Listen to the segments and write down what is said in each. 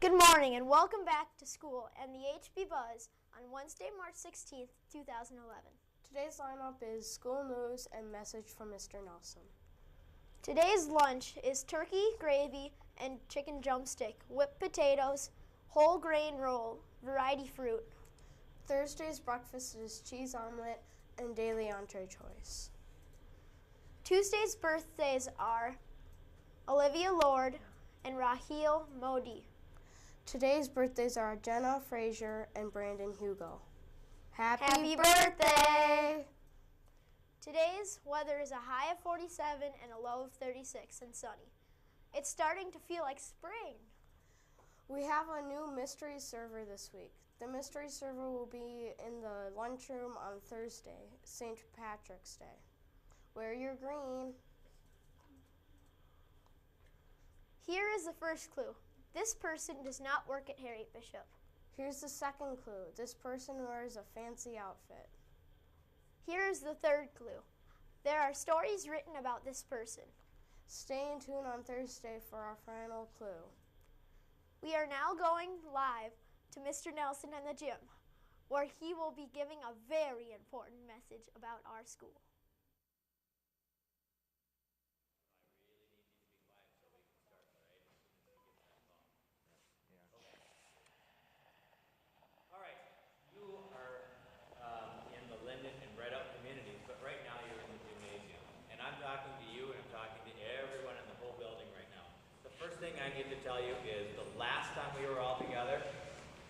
Good morning and welcome back to school and the HB Buzz on Wednesday, March 16th, 2011. Today's lineup is school news and message from Mr. Nelson. Today's lunch is turkey, gravy, and chicken drumstick, whipped potatoes, whole grain roll, variety fruit. Thursday's breakfast is cheese omelet and daily entree choice. Tuesday's birthdays are Olivia Lord and Raheel Modi. Today's birthdays are Jenna Frazier and Brandon Hugo. Happy birthday! Today's weather is a high of 47 and a low of 36 and sunny. It's starting to feel like spring. We have a new mystery server this week. The mystery server will be in the lunchroom on Thursday, St. Patrick's Day. Wear your green. Here is the first clue. This person does not work at Harriet Bishop. Here's the second clue. This person wears a fancy outfit. Here is the third clue. There are stories written about this person. Stay in tune on Thursday for our final clue. We are now going live to Mr. Nelson in the gym, where he will be giving a very important message about our school. I need to tell you is the last time we were all together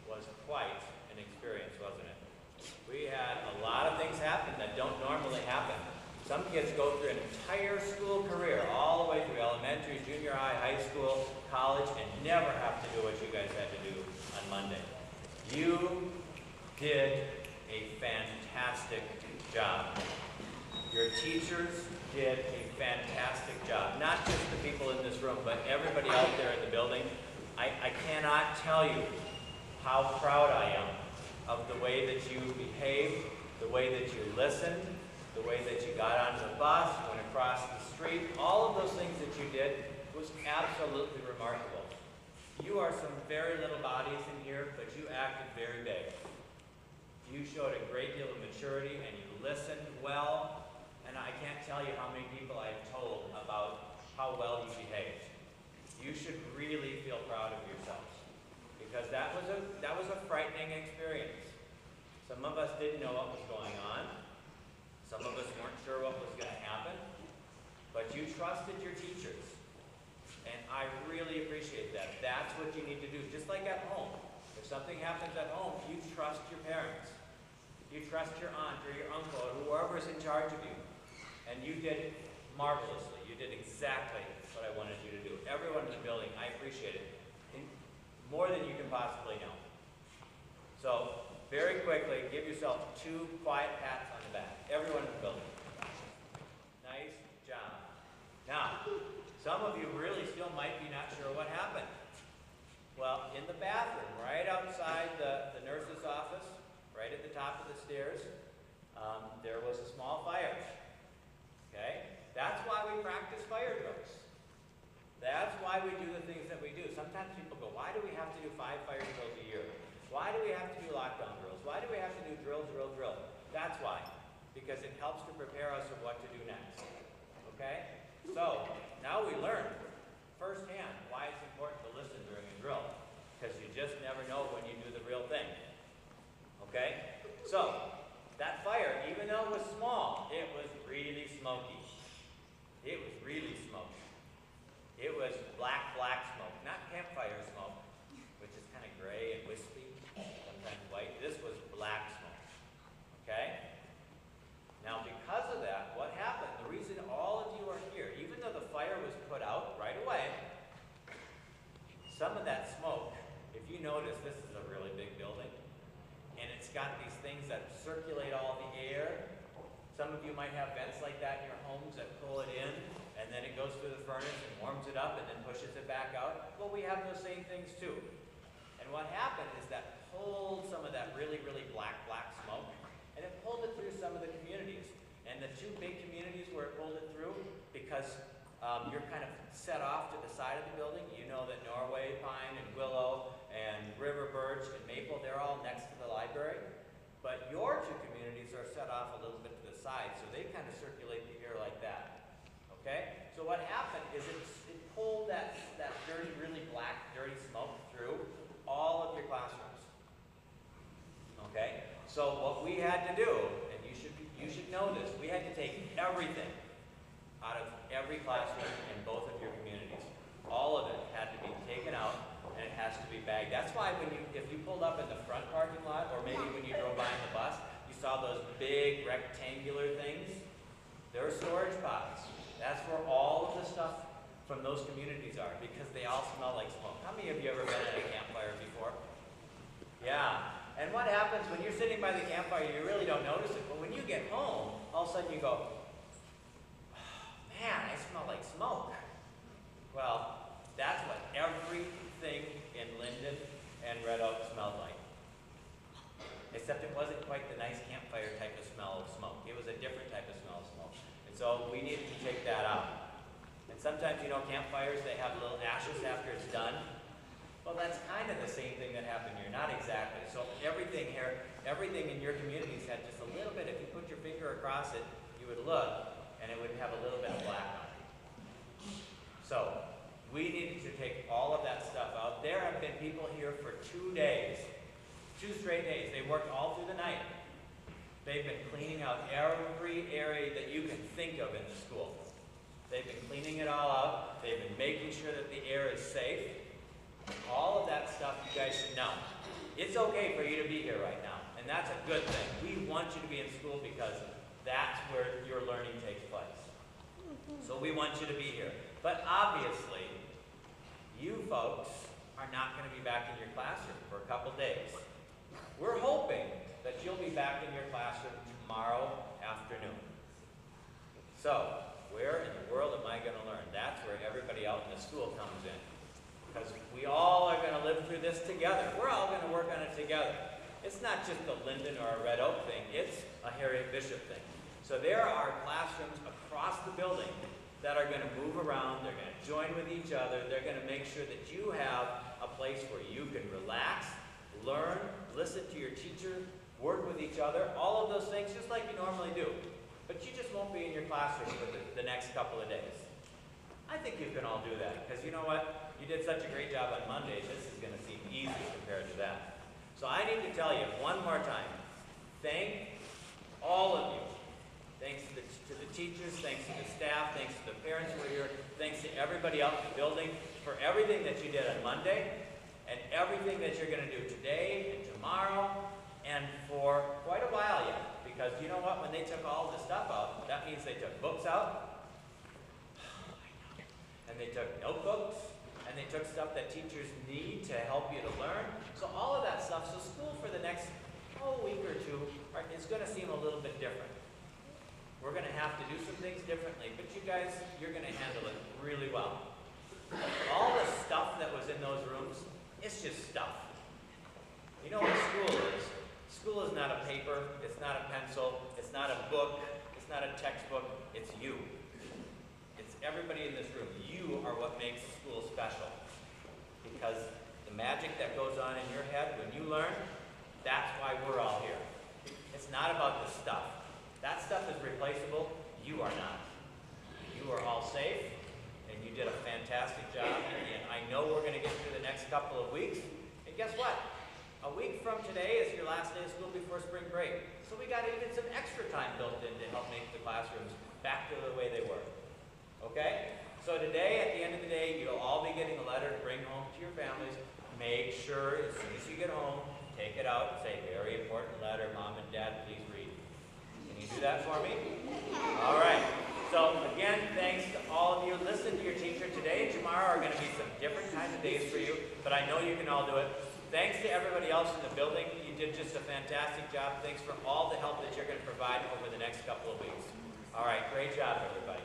was quite an experience, wasn't it? We had a lot of things happen that don't normally happen. Some kids go through an entire school career, all the way through elementary, junior high, high school, college, and never have to do what you guys had to do on Monday. You did a fantastic job. Your teachers did a fantastic job. Not just the people in this room, but everybody out there in the building. I cannot tell you how proud I am of the way that you behaved, the way that you listened, the way that you got onto the bus, went across the street. All of those things that you did was absolutely remarkable. You are some very little bodies in here, but you acted very big. You showed a great deal of maturity and you listened well. And I can't tell you how many people I've told about how well you behaved. You should really feel proud of yourselves, because that was a frightening experience. Some of us didn't know what was going on. Some of us weren't sure what was going to happen. But you trusted your teachers. And I really appreciate that. That's what you need to do. Just like at home. If something happens at home, you trust your parents. You trust your aunt or your uncle or whoever is in charge of you. And you did marvelously. You did exactly what I wanted you to do. Everyone in the building, I appreciate it. More than you can possibly know. So, very quickly, give yourself 2 quiet pats on the back. Everyone in the building. Nice job. Now, some of you really still might be not sure what happened. Well, in the bathroom, right outside the nurse's office, right at the top of the stairs, there was a small fire. Okay? That's why we practice fire drills. That's why we do the things that we do. Sometimes people go, why do we have to do 5 fire drills a year? Why do we have to do lockdown drills? Why do we have to do drill? That's why. Because it helps to prepare us of what to do next. Okay? So, now we learn firsthand why it's important to listen during a drill. Because you just never know when you do the real thing. Okay? So, that fire, even though it was small, it was really smoky. It was really smoky. It was black smoke, not campfire smoke, which is kind of gray and wispy, sometimes white. This was black smoke. Okay? Now, because of that, what happened? The reason all of you are here, even though the fire was put out right away, some of that smoke, if you notice, this is a really big building, and it's got these things that circulate all the air. Some of you might have vents like that in your homes that pull it in, and then it goes through the furnace and warms it up and then pushes it back out. Well, we have those same things too. And what happened is that pulled some of that really black smoke, and it pulled it through some of the communities. And the 2 big communities where it pulled it through, because you're kind of set off to the side of the building. You know that Norway Pine and Willow George, and Maple, they're all next to the library. But your two communities are set off a little bit to the side, so they kind of circulate the air like that. Okay? So what happened is it pulled that dirty, really black, dirty smoke through all of your classrooms. Okay? So what we had to do, and you should know this, we had to take everything out of every classroom in both of your communities. All of it had to be taken out, and it has to be bagged. That's why if you pulled up in the front parking lot, or maybe when you drove by in the bus, you saw those big rectangular things. They're storage pods. That's where all of the stuff from those communities are, because they all smell like smoke. How many of you ever been at a campfire before? Yeah. And what happens when you're sitting by the campfire, you really don't notice it, but when you get home, all of a sudden you go, oh, man, I smell like smoke. Well, that's what everything in Linden and Red Oak smelled like. Except it wasn't quite the nice campfire type of smell of smoke. It was a different type of smell of smoke. And so we needed to take that out. And sometimes, you know, campfires, they have little ashes after it's done. Well, that's kind of the same thing that happened here. Not exactly. So everything here, everything in your communities had just a little bit. If you put your finger across it, you would look, and it would have a little bit of black on it. So we needed to take all of that stuff out. There have been people here for 2 days, 2 straight days. They worked all through the night. They've been cleaning out every area that you can think of in the school. They've been cleaning it all out. They've been making sure that the air is safe. All of that stuff you guys should know. It's okay for you to be here right now, and that's a good thing. We want you to be in school because that's where your learning takes place. So we want you to be here. But obviously, you folks are not going to be back in your classroom for a couple days. We're hoping that you'll be back in your classroom tomorrow afternoon. So, where in the world am I going to learn? That's where everybody out in the school comes in. Because we all are going to live through this together. We're all going to work on it together. It's not just a Linden or a Red Oak thing. It's a Harriet Bishop thing. So there are classrooms across the building that are going to move around. They're going to join with each other. They're going to make sure that you have a place where you can relax, learn, listen to your teacher, work with each other, all of those things just like you normally do. But you just won't be in your classroom for the next couple of days. I think you can all do that, because you know what? You did such a great job on Monday, this is going to seem easy compared to that. So I need to tell you one more time, thank all of you. Thanks to the teachers, thanks to the staff, thanks to the parents who are here, thanks to everybody out in the building for everything that you did on Monday, and everything that you're going to do today and tomorrow, and for quite a while yet. Because you know what? When they took all the stuff out, that means they took books out, and they took notebooks, and they took stuff that teachers need to help you to learn. So all of that stuff, so school for the next week or two is going to seem a little bit different. We're going to have to do some things differently, but you guys, you're going to handle it really well. All the stuff that was in those rooms, it's just stuff. You know what school is? School is not a paper, it's not a pencil, it's not a book, it's not a textbook, it's you. It's everybody in this room. You are what makes school special. Because the magic that goes on in your head when you learn, that's why we're all here. It's not about the stuff. That stuff is replaceable. You are not. You are all safe, and you did a fantastic job. And I know we're going to get through the next couple of weeks. And guess what? A week from today is your last day of school before spring break. So we got even some extra time built in to help make the classrooms back to the way they were. Okay? So today, at the end of the day, you'll all be getting a letter to bring home to your families. Make sure, as soon as you get home, take it out and say, very important letter, Mom and Dad, please read. Can you do that for me? All right. So again, thanks to all of you. Listen to your teacher. Today and tomorrow are going to be some different kinds of days for you, but I know you can all do it. Thanks to everybody else in the building. You did just a fantastic job. Thanks for all the help that you're going to provide over the next couple of weeks. All right, great job, everybody.